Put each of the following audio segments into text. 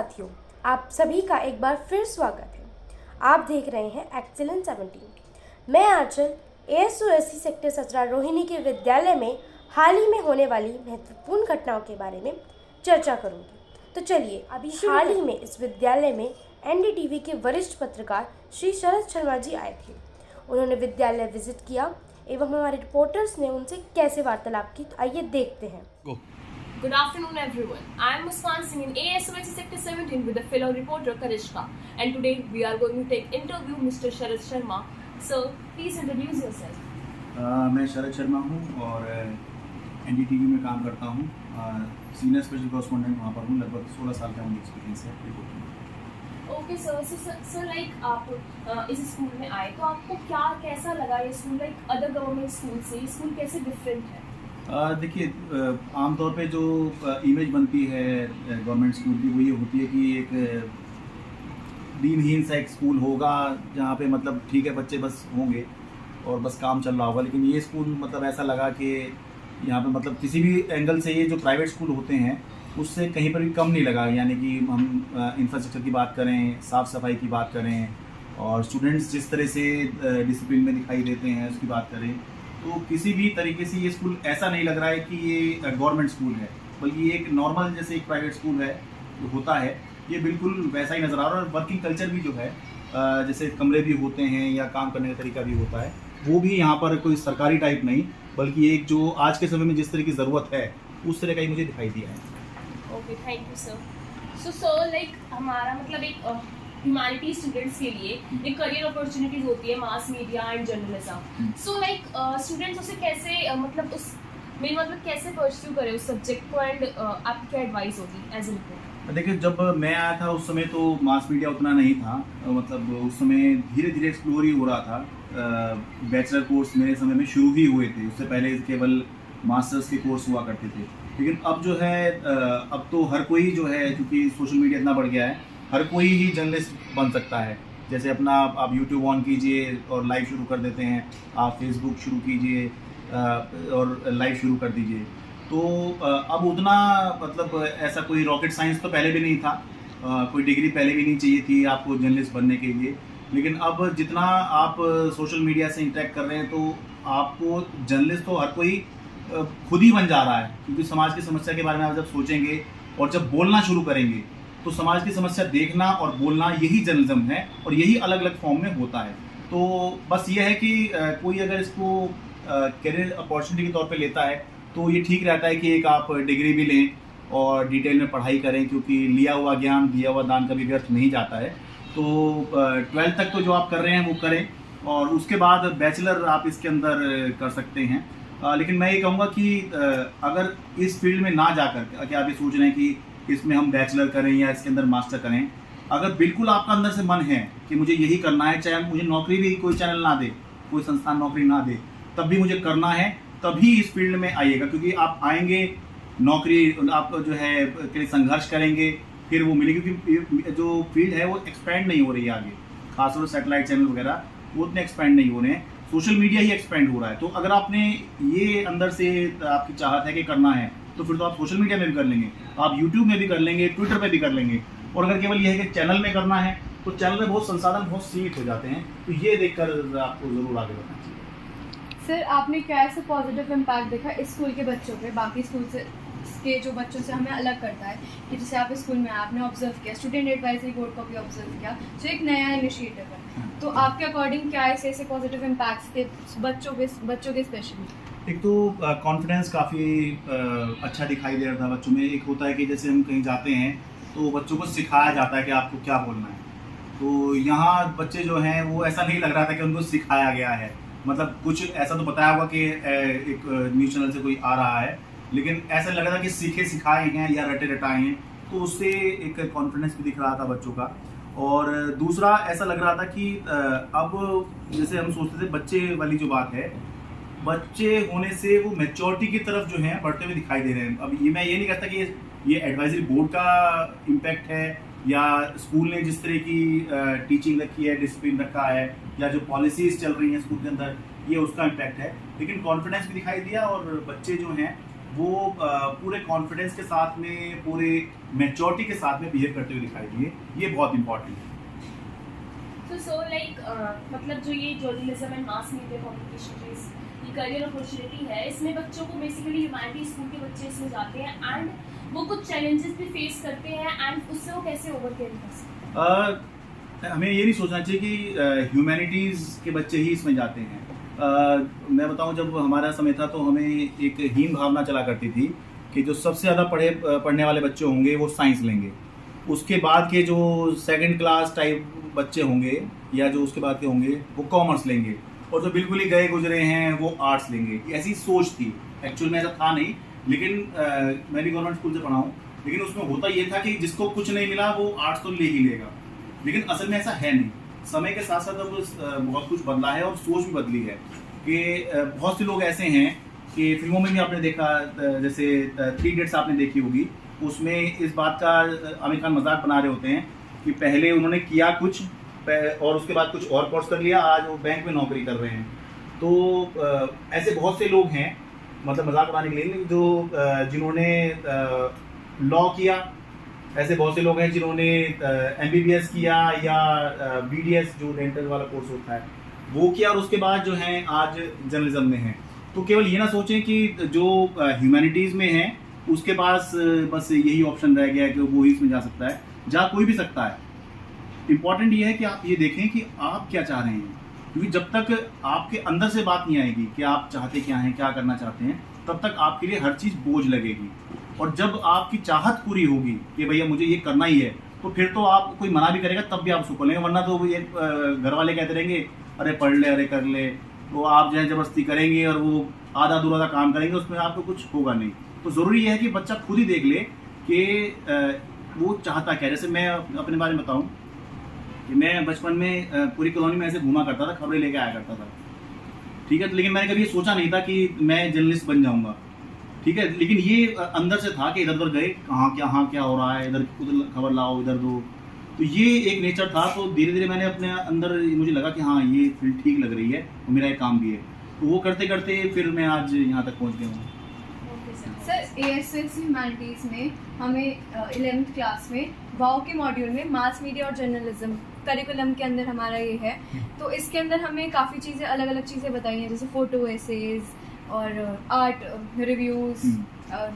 साथियों, आप सभी का एक बार फिर स्वागत है। आप देख रहे हैं एक्सीलेंस 17। मैं आंचल ASUSC सेक्टर 17 रोहिणी के विद्यालय में हाल ही में होने वाली महत्वपूर्ण घटनाओं के बारे में चर्चा करूंगी। तो चलिए अभी हाल ही में इस विद्यालय में NDTV के वरिष्ठ पत्रकार श्री शरद शर्मा जी आए थे। उन्होंने विद्यालय विजिट किया एवं हमारे रिपोर्टर्स ने उनसे कैसे वार्तालाप की, तो आइए देखते हैं। Good afternoon, everyone. I am Muskan Singh in ASUSC Sector 17 with the fellow reporter Karishka, and today we are going to take interview Mr. Sharad Sharma. Sir, please introduce yourself. मैं शरद शर्मा हूँ और NDTV में काम करता हूँ। Senior special correspondent वहाँ पर हूँ। लगभग 16 साल का मुझे एक्सपीरियंस है रिपोर्टिंग में। Okay, sir. So like आप इस स्कूल में आए तो आपको क्या कैसा लगा ये school, like other government school से ये स्कूल कैसे डिफरेंट है? देखिए, आमतौर पे जो इमेज बनती है गवर्नमेंट स्कूल की वो ये होती है कि एक दीनहीन सा एक स्कूल होगा जहाँ पे मतलब ठीक है बच्चे बस होंगे और बस काम चल रहा होगा। लेकिन ये स्कूल मतलब ऐसा लगा कि यहाँ पे मतलब किसी भी एंगल से ये जो प्राइवेट स्कूल होते हैं उससे कहीं पर भी कम नहीं लगा। यानी कि हम इंफ्रास्ट्रक्चर की बात करें, साफ़ सफाई की बात करें और स्टूडेंट्स जिस तरह से डिसिप्लिन में दिखाई देते हैं उसकी बात करें, तो किसी भी तरीके से ये स्कूल ऐसा नहीं लग रहा है कि ये गवर्नमेंट स्कूल है, बल्कि ये एक नॉर्मल जैसे एक प्राइवेट स्कूल है जो होता है ये बिल्कुल वैसा ही नज़र आ रहा है। और वर्किंग कल्चर भी जो है जैसे कमरे भी होते हैं या काम करने का तरीका भी होता है वो भी यहाँ पर कोई सरकारी टाइप नहीं, बल्कि एक जो आज के समय में जिस तरह की ज़रूरत है उस तरह का ही मुझे दिखाई दिया है। Okay, thank you sir. So sir, like हमारा मतलब एक ह्यूमैनिटी स्टूडेंट्स के लिए एक करियर अपॉर्चुनिटीज होती है mass media and journalism. So like students उसे कैसे मतलब उस मेरी मतलब कैसे परस्यू करें उस सब्जेक्ट को, एंड आपकी क्या एडवाइस होगी एज ए रिपोर्टर? देखिए, जब मैं आया था उस समय तो मास मीडिया उतना नहीं था, मतलब उस समय धीरे धीरे एक्सप्लोर ही हो रहा था। बैचलर कोर्स मेरे समय में शुरू ही हुए थे, उससे पहले केवल मास्टर्स के कोर्स हुआ करते थे। लेकिन अब जो है अब तो हर कोई जो है, क्योंकि सोशल मीडिया इतना बढ़ गया है, हर कोई ही जर्नलिस्ट बन सकता है। जैसे अपना आप यूट्यूब ऑन कीजिए और लाइव शुरू कर देते हैं, आप फेसबुक शुरू कीजिए और लाइव शुरू कर दीजिए। तो अब उतना मतलब ऐसा कोई रॉकेट साइंस तो पहले भी नहीं था, कोई डिग्री पहले भी नहीं चाहिए थी आपको जर्नलिस्ट बनने के लिए। लेकिन अब जितना आप सोशल मीडिया से इंटरेक्ट कर रहे हैं तो आपको जर्नलिस्ट तो हर कोई खुद ही बन जा रहा है, क्योंकि समाज की समस्या के बारे में आप जब सोचेंगे और जब बोलना शुरू करेंगे तो समाज की समस्या देखना और बोलना यही जर्नलिज्म है और यही अलग अलग फॉर्म में होता है। तो बस ये है कि कोई अगर इसको करियर अपॉर्चुनिटी के तौर पे लेता है तो ये ठीक रहता है कि एक आप डिग्री भी लें और डिटेल में पढ़ाई करें, क्योंकि लिया हुआ ज्ञान दिया हुआ दान कभी व्यर्थ नहीं जाता है। तो 12th तक तो जो आप कर रहे हैं वो करें और उसके बाद बैचलर आप इसके अंदर कर सकते हैं। लेकिन मैं ये कहूँगा कि अगर इस फील्ड में ना जाकर कि आप ये सोच रहे हैं कि इसमें हम बैचलर करें या इसके अंदर मास्टर करें, अगर बिल्कुल आपका अंदर से मन है कि मुझे यही करना है, चाहे मुझे नौकरी भी कोई चैनल ना दे, कोई संस्थान नौकरी ना दे, तब भी मुझे करना है, तभी इस फील्ड में आइएगा। क्योंकि आप आएंगे नौकरी आप जो है के लिए संघर्ष करेंगे फिर वो मिलेगी, क्योंकि जो फील्ड है वो एक्सपेंड नहीं हो रही है आगे, खासतौर से सैटेलाइट चैनल वगैरह वो उतने एक्सपेंड नहीं हो रहे हैं, सोशल मीडिया ही एक्सपेंड हो रहा है। तो अगर आपने ये अंदर से आपकी चाहत है कि करना है तो फिर तो आप सोशल मीडिया में भी कर लेंगे, आप यूट्यूब में भी कर लेंगे, ट्विटर पे भी कर लेंगे। और अगर केवल ये है कि चैनल में करना है तो चैनल में बहुत संसाधन बहुत सीमित हो जाते हैं, तो ये देखकर आपको ज़रूर आगे बढ़ना चाहिए। सर, आपने क्या ऐसे पॉजिटिव इम्पैक्ट देखा इस स्कूल के बच्चों पे बाकी स्कूल से के जो बच्चों से हमें अलग करता है, कि जैसे आप स्कूल में आपने ऑब्जर्व किया, स्टूडेंट एडवाइजरी बोर्ड को भी ऑब्जर्व किया, जो एक नया इनिशिएटिव है, तो आपके अकॉर्डिंग क्या ऐसे पॉजिटिव इम्पैक्ट्स थे बच्चों के स्पेशली? एक तो कॉन्फिडेंस काफ़ी अच्छा दिखाई दे रहा था बच्चों में। एक होता है कि जैसे हम कहीं जाते हैं तो बच्चों को सिखाया जाता है कि आपको क्या बोलना है, तो यहाँ बच्चे जो हैं वो ऐसा नहीं लग रहा था कि उनको सिखाया गया है। मतलब कुछ ऐसा तो बताया होगा कि एक न्यूज़ चैनल से कोई आ रहा है, लेकिन ऐसा लग रहा था कि सीखे सिखाए हैं या रटे रटाए हैं, तो उससे एक कॉन्फिडेंस भी दिख रहा था बच्चों का। और दूसरा ऐसा लग रहा था कि अब जैसे हम सोचते थे बच्चे वाली जो बात है, बच्चे होने से वो मैच्योरिटी की तरफ जो है बढ़ते हुए दिखाई दे रहे हैं। अब मैं ये नहीं कहता कि ये एडवाइजरी बोर्ड का इम्पैक्ट है या स्कूल ने जिस तरह की टीचिंग रखी है, डिसिप्लिन रखा है, या जो पॉलिसीज चल रही हैं स्कूल के अंदर, ये उसका इम्पैक्ट है। लेकिन कॉन्फिडेंस भी दिखाई दिया और बच्चे जो हैं वो पूरे कॉन्फिडेंस के साथ में, पूरे मैच्योरिटी के साथ में बिहेव करते हुए दिखाई दिए। ये बहुत इंपॉर्टेंट है। So like मतलब जो ये journalism and mass media communication ये करियर अपॉर्चुनिटी है, इसमें बच्चों को बेसिकली ह्यूमैनिटी स्कूल के बच्चे इसमें जाते हैं एंड वो कुछ चैलेंजेस भी फेस करते हैं एंड उससे वो कैसे ओवरकम कर सकते हैं। हमें ये नहीं सोचना चाहिए कि ह्यूमैनिटीज़ के बच्चे ही इसमें जाते हैं। मैं बताऊं, जब हमारा समय था तो हमें एक हीन भावना चला करती थी कि जो सबसे ज़्यादा पढ़ने वाले बच्चे होंगे वो साइंस लेंगे, उसके बाद के जो सेकंड क्लास टाइप बच्चे होंगे या जो उसके बाद के होंगे वो कॉमर्स लेंगे, और जो बिल्कुल ही गए गुजरे हैं वो आर्ट्स लेंगे। ऐसी सोच थी। एक्चुअल में ऐसा था नहीं, लेकिन मैं भी गवर्नमेंट स्कूल से पढ़ा हूँ, लेकिन उसमें होता ये था कि जिसको कुछ नहीं मिला वो आर्ट्स तो ले ही लेगा, लेकिन असल में ऐसा है नहीं। समय के साथ साथ अब बहुत कुछ बदला है और सोच भी बदली है कि बहुत से लोग ऐसे हैं कि फिल्मों में भी आपने देखा, जैसे 3 इडियट्स आपने देखी होगी, उसमें इस बात का आमिर खान मजाक बना रहे होते हैं कि पहले उन्होंने किया कुछ और उसके बाद कुछ और कोर्स कर लिया, आज वो बैंक में नौकरी कर रहे हैं। तो ऐसे बहुत से लोग हैं, मतलब मजाक बनाने के लिए, जो जिन्होंने लॉ किया, ऐसे बहुत से लोग हैं जिन्होंने MBBS किया या BDS जो डेंटल वाला कोर्स होता है वो किया, और उसके बाद जो है आज जर्नलिज्म में हैं। तो केवल ये ना सोचें कि जो ह्यूमैनिटीज़ में है उसके पास बस यही ऑप्शन रह गया है कि वो ही इसमें जा सकता है। जा कोई भी सकता है। इम्पॉर्टेंट ये है कि आप ये देखें कि आप क्या चाह रहे हैं, क्योंकि जब तक आपके अंदर से बात नहीं आएगी कि आप चाहते क्या हैं, क्या करना चाहते हैं, तब तक आपके लिए हर चीज़ बोझ लगेगी। और जब आपकी चाहत पूरी होगी कि भैया मुझे ये करना ही है, तो फिर तो आप कोई मना भी करेगा तब भी आप उसको कर लेंगे, वरना तो ये घर वाले कहते रहेंगे अरे पढ़ ले, अरे कर ले, तो आप जो है ज़बरदस्ती करेंगे और वो आधा अधूरा काम करेंगे, उसमें आपको कुछ होगा नहीं। तो ज़रूरी है कि बच्चा खुद ही देख ले कि वो चाहता क्या है। जैसे मैं अपने बारे में बताऊँ कि मैं बचपन में पूरी कॉलोनी में ऐसे घूमा करता था, खबरें लेके आया करता था, ठीक है। लेकिन मैंने कभी ये सोचा नहीं था कि मैं जर्नलिस्ट बन जाऊंगा, ठीक है। लेकिन ये अंदर से था कि इधर उधर गए, कहाँ क्या हो रहा है, इधर उधर खबर लाओ, इधर दो, तो ये एक नेचर था। तो धीरे धीरे मैंने अपने अंदर मुझे लगा कि हाँ ये फील्ड ठीक लग रही है और मेरा एक काम भी है, तो वो करते करते फिर मैं आज यहाँ तक पहुँच गया हूँ। सर ASS ह्यूमैनिटीज़ में हमें 11th क्लास में वाओ के मॉड्यूल में मास मीडिया और जर्नलिज्म करिकुलम के अंदर हमारा ये है, तो इसके अंदर हमें काफ़ी चीज़ें अलग अलग चीज़ें बताई हैं, जैसे फ़ोटो एसेज और art reviews,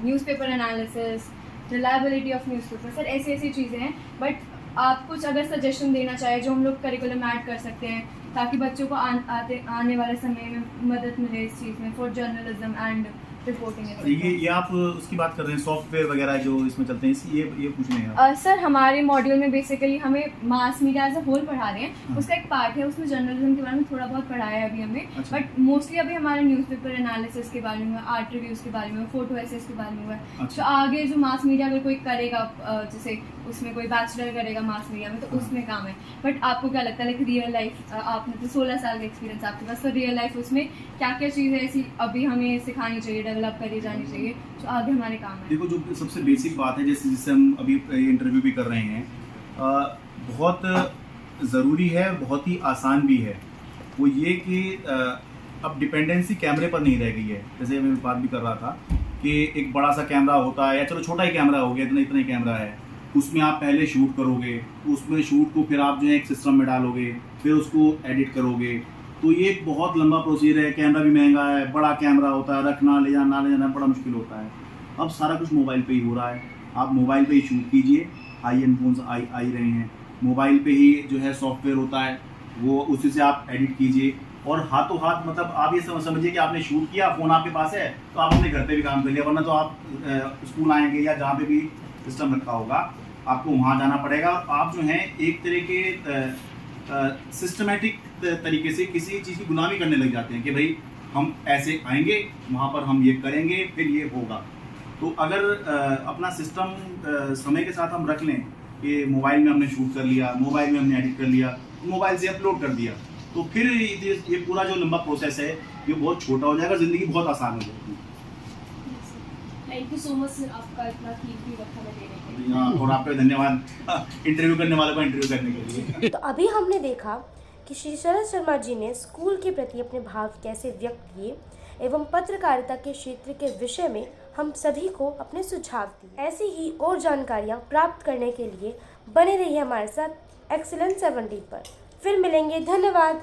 newspaper analysis, reliability of newspaper. Sir ऐसी ऐसी चीज़ें हैं, बट आप कुछ अगर सजेशन देना चाहें जो हम लोग करिकुलम में ऐड कर सकते हैं ताकि बच्चों को आने वाले समय में मदद मिले इस चीज़ में फॉर जर्नलिज्म एंड रिपोर्टिंग। ये आप उसकी बात कर रहे हैं सॉफ्टवेयर वगैरह जो इसमें चलते हैं, ये पूछ रहे हैं सर हमारे मॉड्यूल में बेसिकली हमें mass media as a whole पढ़ा रहे हैं, उसका एक पार्ट है, उसमें जर्नलिज्म के बारे में थोड़ा बहुत पढ़ाया है अभी हमें, बट मोस्टली अभी हमारे न्यूज़पेपर एनालिसिस के बारे में, आर्ट रिव्यूज़ के बारे में, फोटो एसेस के बारे में हुआ है। तो आगे जो मास मीडिया अगर कोई करेगा, जैसे उसमें कोई बैचलर करेगा मास मीडिया में, तो उसमें काम है। बट आपको क्या लगता है लाइक रियल लाइफ, आपने तो 16 साल का एक्सपीरियंस आपके पास, तो रियल लाइफ उसमें क्या क्या चीज़ें ऐसी अभी हमें सिखानी चाहिए, डेवलप करी जानी चाहिए जो आगे हमारे काम है? देखो, जो सबसे बेसिक बात है, जैसे जिससे हम अभी इंटरव्यू भी कर रहे हैं, बहुत ज़रूरी है, बहुत ही आसान भी है, वो ये कि अब डिपेंडेंसी कैमरे पर नहीं रह गई है। जैसे मैं बात भी कर रहा था कि एक बड़ा सा कैमरा होता है, या चलो छोटा ही कैमरा हो गया, इतना ही कैमरा है, उसमें आप पहले शूट करोगे, उसमें शूट को फिर आप जो है एक सिस्टम में डालोगे, फिर उसको एडिट करोगे, तो ये एक बहुत लंबा प्रोसीजर है। कैमरा भी महंगा है, बड़ा कैमरा होता है, रखना ले जाना बड़ा मुश्किल होता है। अब सारा कुछ मोबाइल पे ही हो रहा है, आप मोबाइल पे ही शूट कीजिए, हाई एंड फोन्स आ ही रहे हैं, मोबाइल पे ही जो है सॉफ्टवेयर होता है, वो उसी से आप एडिट कीजिए, और हाथों हाथ, मतलब आप ये समझिए कि आपने शूट किया, फ़ोन आपके पास है, तो आप अपने घर पे भी काम कर लिया, वरना तो आप स्कूल आएंगे या जहाँ पे भी सिस्टम रखा होगा आपको वहाँ जाना पड़ेगा। आप जो है एक तरह के सिस्टमेटिक तरीके से किसी चीज़ की गुलामी करने लग जाते हैं कि भाई हम ऐसे आएंगे, वहाँ पर हम ये करेंगे, फिर ये होगा। तो अगर अपना सिस्टम समय के साथ हम रख लें कि मोबाइल में हमने शूट कर लिया, मोबाइल में हमने एडिट कर लिया, मोबाइल से अपलोड कर दिया, तो फिर ये पूरा जो लंबा प्रोसेस है ये बहुत छोटा हो जाएगा, ज़िंदगी बहुत आसान हो जाएगी। Thank you so much sir, आपका इतना कीमती वक्त हमें देने के लिए। हाँ, और आपका धन्यवाद इंटरव्यू करने वालों को इंटरव्यू करने के लिए। तो अभी हमने देखा कि श्री शरद शर्मा जी ने स्कूल के प्रति अपने भाव कैसे व्यक्त किए एवं पत्रकारिता के क्षेत्र के विषय में हम सभी को अपने सुझाव दिए। ऐसी ही और जानकारियाँ प्राप्त करने के लिए बने रहिए हमारे साथ एक्सीलेंस 17 पर। फिर मिलेंगे, धन्यवाद।